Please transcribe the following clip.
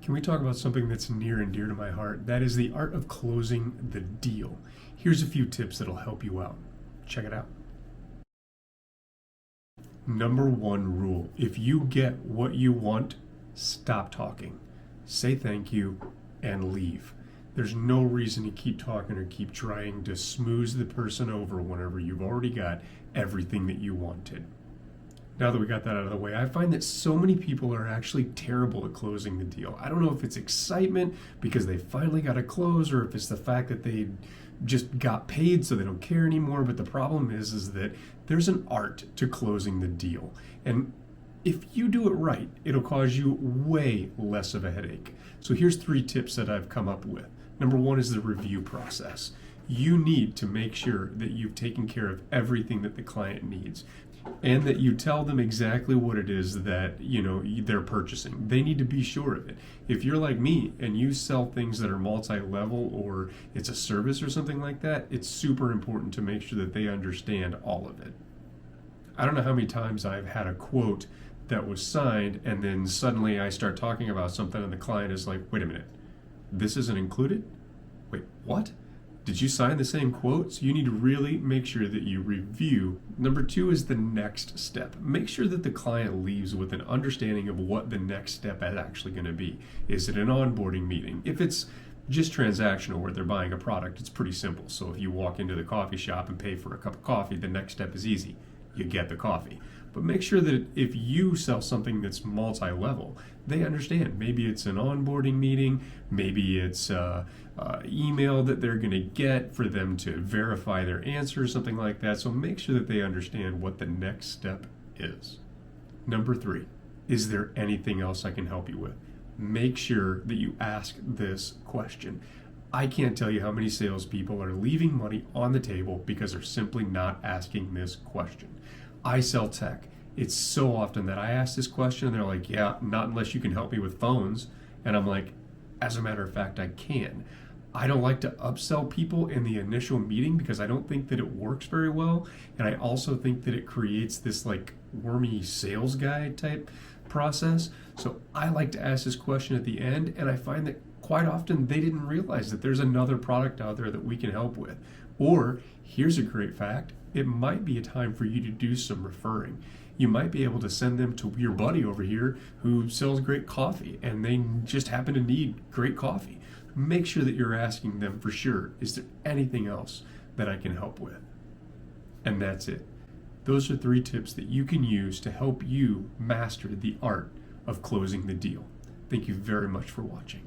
Can we talk about something that's near and dear to my heart? That is the art of closing the deal. Here's a few tips that'll help you out. Check it out. Number one rule: if you get what you want, stop talking. Say thank you and leave. There's no reason to keep talking or keep trying to smooth the person over whenever you've already got everything that you wanted. Now that we got that out of the way, I find that so many people are actually terrible at closing the deal. I don't know if it's excitement because they finally got a close, or if it's the fact that they just got paid so they don't care anymore. But the problem is that there's an art to closing the deal. And if you do it right, it'll cause you way less of a headache. So here's 3 tips that I've come up with. Number 1 is the review process. You need to make sure that you've taken care of everything that the client needs, and that you tell them exactly what it is that they're purchasing. They need to be sure of it. If you're like me and you sell things that are multi-level, or it's a service or something like that, it's super important to make sure that they understand all of it. I don't know how many times I've had a quote that was signed, and then suddenly I start talking about something and the client is like, wait a minute, this isn't included? Wait, what? Did you sign the same quote? So you need to really make sure that you review. Number 2 is the next step. Make sure that the client leaves with an understanding of what the next step is actually going to be. Is it an onboarding meeting? If it's just transactional where they're buying a product, it's pretty simple. So if you walk into the coffee shop and pay for a cup of coffee, the next step is easy. You get the coffee. But make sure that if you sell something that's multi-level, they understand. Maybe it's an onboarding meeting, maybe it's email that they're going to get for them to verify their answer, something like that. So make sure that they understand what the next step is. Number 3, is there anything else I can help you with? Make sure that you ask this question. I can't tell you how many salespeople are leaving money on the table because they're simply not asking this question. I sell tech. It's so often that I ask this question and they're like, yeah, not unless you can help me with phones. And I'm like, as a matter of fact, I can. I don't like to upsell people in the initial meeting because I don't think that it works very well. And I also think that it creates this like wormy sales guy type process. So I like to ask this question at the end, and I find that quite often they didn't realize that there's another product out there that we can help with. Or here's a great fact: it might be a time for you to do some referring. You might be able to send them to your buddy over here who sells great coffee and they just happen to need great coffee. Make sure that you're asking them for sure, is there anything else that I can help with? And that's it. Those are 3 tips that you can use to help you master the art of closing the deal. Thank you very much for watching.